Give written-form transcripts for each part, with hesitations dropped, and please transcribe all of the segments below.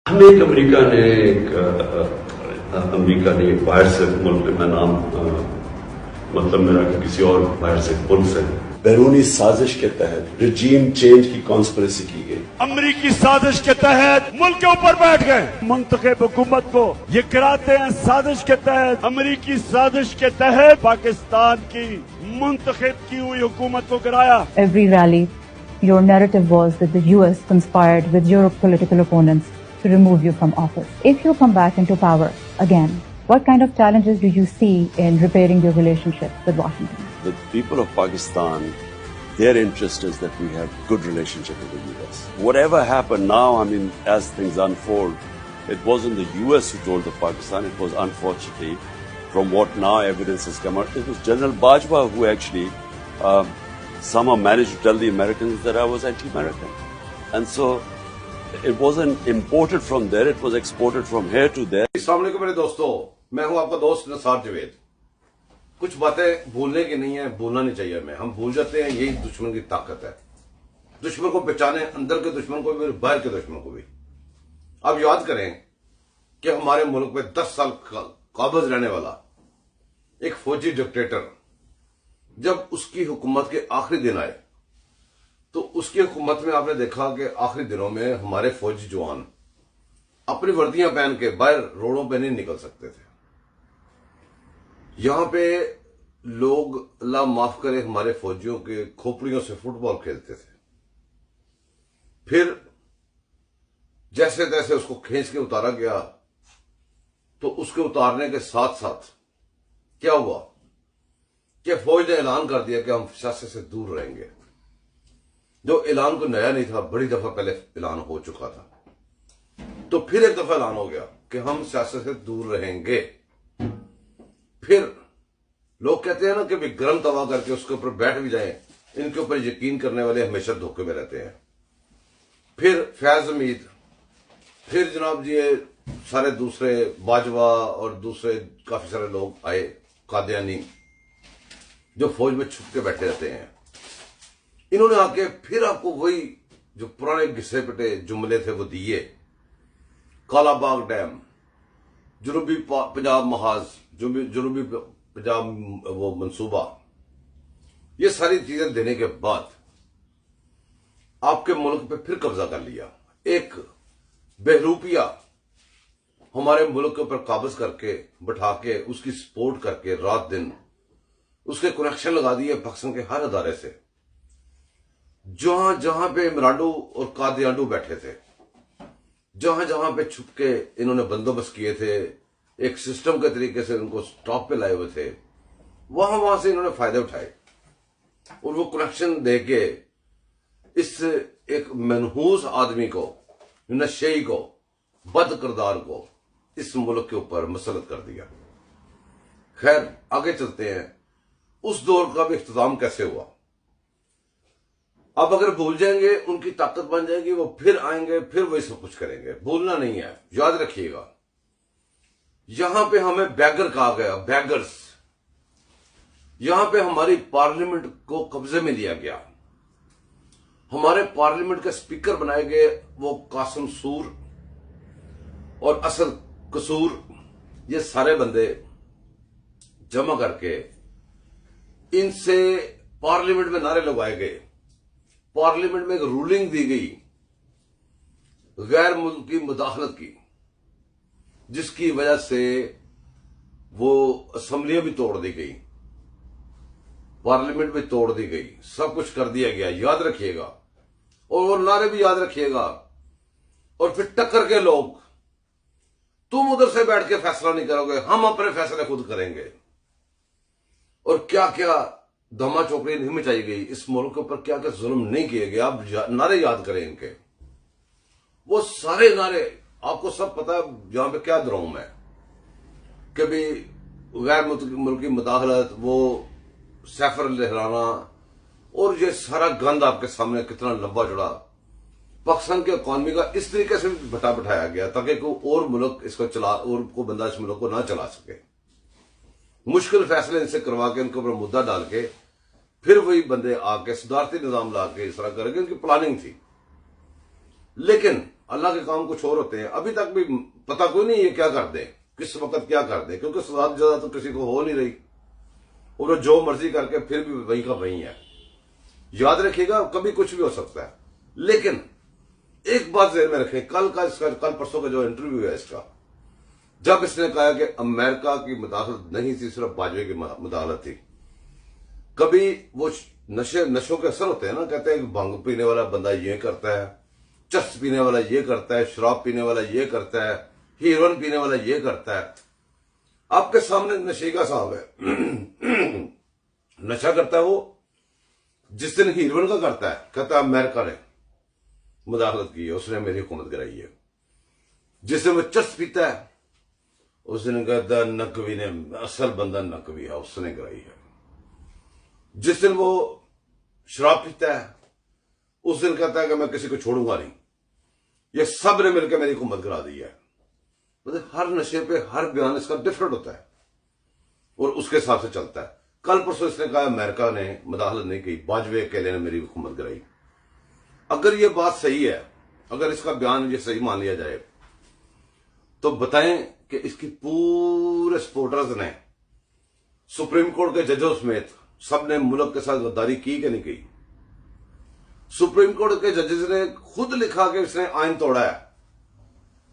ایک امریکہ نے باہر سے ملک میں نام مطلب میرا کہ کسی اور باہر سے ملک سے بیرونی سازش کے تحت رجیم چینج کی کانسپریسی کی گئی. امریکی سازش کے تحت ملک کے اوپر بیٹھ گئے. منتخب حکومت کو یہ کراتے ہیں سازش کے تحت. امریکی سازش کے تحت پاکستان کی منتخب کی ہوئی حکومت کو گرایا. Every rally, your narrative was that the US conspired with your political opponents to remove you from office. If you come back into power again, what kind of challenges do you see in repairing your relationship with Washington? The people of Pakistan, their interest is that we have good relationship with the US. Whatever happened now, I mean, as things unfold, it wasn't the US who told the Pakistan, it was unfortunately, from what now evidence has come out, it was General Bajwa who actually somehow managed to tell the Americans that I was anti-American. And so, it wasn't imported from there, it was exported from here to there. السلام علیکم میرے دوستو، میں ہوں آپ کا دوست نثار جاوید. کچھ باتیں بھولنے کی نہیں ہیں، بھولنا نہیں چاہیے ہم بھول جاتے ہیں. یہی دشمن کی طاقت ہے. دشمن کو پہچانے، اندر کے دشمن کو بھی، باہر کے دشمن کو بھی. آپ یاد کریں کہ ہمارے ملک میں 10 سال قابض رہنے والا ایک فوجی ڈکٹیٹر جب اس کی حکومت کے آخری دن آئے تو اس کی حکومت میں آپ نے دیکھا کہ آخری دنوں میں ہمارے فوجی جوان اپنی وردیاں پہن کے باہر روڈوں پہ نہیں نکل سکتے تھے. یہاں پہ لوگ، اللہ معاف کرے، ہمارے فوجیوں کے کھوپڑیوں سے فٹ بال کھیلتے تھے. پھر جیسے تیسے اس کو کھینچ کے اتارا گیا تو اس کے اتارنے کے ساتھ ساتھ کیا ہوا کہ فوج نے اعلان کر دیا کہ ہم سیاست سے دور رہیں گے. جو اعلان کو نیا نہیں تھا، بڑی دفعہ پہلے اعلان ہو چکا تھا. تو پھر ایک دفعہ اعلان ہو گیا کہ ہم سیاست سے دور رہیں گے. پھر لوگ کہتے ہیں نا کہ بھی گرم توا کر کے اس کے اوپر بیٹھ بھی جائیں، ان کے اوپر یقین کرنے والے ہمیشہ دھوکے میں رہتے ہیں. پھر فیض حمید، پھر جناب جی سارے دوسرے باجوہ اور دوسرے کافی سارے لوگ آئے قادیانی جو فوج میں چھپ کے بیٹھے رہتے ہیں. انہوں نے آ کے پھر آپ کو وہی جو پرانے گھسے پٹے جملے تھے وہ دیے. کالا باغ ڈیم، جنوبی پنجاب محاذ، جنوبی پنجاب وہ منصوبہ، یہ ساری چیزیں دینے کے بعد آپ کے ملک پہ پھر قبضہ کر لیا. ایک بہروپیہ ہمارے ملک کے اوپر قابض کر کے بٹھا کے اس کی سپورٹ کر کے رات دن اس کے کنیکشن لگا دیے پاکستان کے ہر ادارے سے. جہاں جہاں پہ مراڈو اور قادیانڈو بیٹھے تھے، جہاں جہاں پہ چھپ کے انہوں نے بندوبست کیے تھے، ایک سسٹم کے طریقے سے ان کو سٹاپ پہ لائے ہوئے تھے، وہاں سے انہوں نے فائدے اٹھائے اور وہ کنیکشن دے کے اس ایک منحوس آدمی کو، نشئی کو، بد کردار کو اس ملک کے اوپر مسلط کر دیا. خیر آگے چلتے ہیں. اس دور کا بھی اختتام کیسے ہوا؟ اب اگر بھول جائیں گے ان کی طاقت بن جائے گی، وہ پھر آئیں گے، پھر وہی سب کچھ کریں گے. بھولنا نہیں ہے، یاد رکھیے گا. یہاں پہ ہمیں بیگر کہا گیا، بیگرز. یہاں پہ ہماری پارلیمنٹ کو قبضے میں لیا گیا. ہمارے پارلیمنٹ کے سپیکر بنائے گئے وہ قاسم سور اور اسد قصور. یہ سارے بندے جمع کر کے ان سے پارلیمنٹ میں نعرے لگوائے گئے. پارلیمنٹ میں ایک رولنگ دی گئی غیر ملکی مداخلت کی، جس کی وجہ سے وہ اسمبلیاں بھی توڑ دی گئی، پارلیمنٹ بھی توڑ دی گئی، سب کچھ کر دیا گیا. یاد رکھیے گا اور وہ نعرے بھی یاد رکھیے گا. اور پھر ٹکر کے لوگ، تم ادھر سے بیٹھ کے فیصلہ نہیں کرو گے، ہم اپنے فیصلے خود کریں گے. اور کیا کیا دھما چوکڑی نہیں مچائی گئی اس ملک کے اوپر، کیا کیا ظلم نہیں کیے گئے. آپ نعرے یاد کریں ان کے، وہ سارے نعرے آپ کو سب پتا. یہاں پہ کیا دراؤں میں کہ بھی غیر ملکی مداخلت، وہ سیفر لہرانا، اور یہ سارا گند آپ کے سامنے کتنا لمبا چڑا. پاکستان کی اکانومی کا اس طریقے سے بٹھایا گیا تاکہ کوئی اور ملک اس کو چلا، اور کوئی بندہ اس ملک کو نہ چلا سکے. مشکل فیصلے ان سے کروا کے ان کے اوپر مدعا ڈال کے پھر وہی بندے آ کے صدارتی نظام لا کے اس طرح کریں گے. ان کی پلاننگ تھی. لیکن اللہ کے کام کچھ اور ہوتے ہیں. ابھی تک بھی پتہ کوئی نہیں یہ کیا کر دیں, کس وقت کیا کر دیں, کیونکہ سزا جزا تو کسی کو ہو نہیں رہی, اور وہ جو مرضی کر کے پھر بھی وہی کا وہی ہے. یاد رکھیے گا کبھی کچھ بھی ہو سکتا ہے. لیکن ایک بات ذہن میں رکھیں, کل پرسوں کا جو انٹرویو ہے اس کا, جب اس نے کہا کہ امریکہ کی مداخلت نہیں تھی, صرف باجوے کی مداخلت تھی. کبھی وہ نشوں کے اثر ہوتے ہیں نا, کہتے ہیں کہ بھنگ پینے والا بندہ یہ کرتا ہے, چرس پینے والا یہ کرتا ہے, شراب پینے والا یہ کرتا ہے, ہیروئن پینے والا یہ کرتا ہے. آپ کے سامنے نشے کا صاحب ہے, نشہ کرتا ہے وہ جس دن ہیروئن کا کرتا ہے, کہتا ہے امریکہ نے مداخلت کی ہے, اس نے میری حکومت کرائی ہے. جس دن وہ چرس پیتا ہے اس دن کہتا ہے نقوی نے, اصل بندہ نقوی ہے, اس نے کرائی ہے. جس دن وہ شراب پیتا ہے اس دن کہتا ہے کہ میں کسی کو چھوڑوں گا نہیں. یہ سب نے مل کے میری حکومت کرا دی ہے. مطلب ہر نشے پہ ہر بیان اس کا ڈفرنٹ ہوتا ہے اور اس کے حساب سے چلتا ہے. کل پرسوں اس نے کہا امریکہ نے مداخلت نہیں کی, باجوے اکیلے نے میری حکومت کرائی. اگر یہ بات صحیح ہے, اگر اس کا بیان یہ صحیح مان لیا جائے, تو بتائیں کہ اس کی پورے سپورٹرز نے, سپریم کورٹ کے ججوں سمیت سب نے ملک کے ساتھ غداری کی کہ نہیں کی؟ سپریم کورٹ کے ججز نے خود لکھا کہ اس نے آئین توڑا ہے,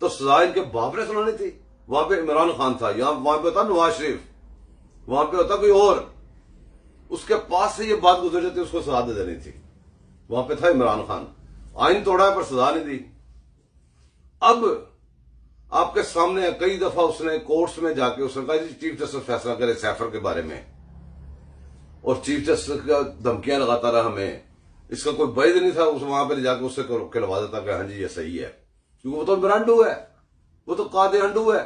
تو سزا ان کے باپ نے سنانی تھی. وہاں پہ عمران خان تھا, وہاں پہ ہوتا نواز شریف, وہاں پہ ہوتا کوئی اور, اس کے پاس سے یہ بات گزر جاتی, اس کو سزا دے دینی تھی. وہاں پہ تھا عمران خان, آئین توڑا ہے پر سزا نہیں دی. اب آپ کے سامنے کئی دفعہ اس نے کورٹس میں جا کے اس نے کہا جی چیف جسٹس فیصلہ کرے سیفر کے بارے میں, اور چیف جسٹس کا دھمکیاں لگاتا رہا ہمیں. اس کا کوئی بعید نہیں تھا اس وہاں پہ جا کے اس سے کھلوا دیتا کہ ہاں جی یہ صحیح ہے, کیونکہ وہ تو برانڈو ہے, وہ تو قاضی ہنڈو ہے.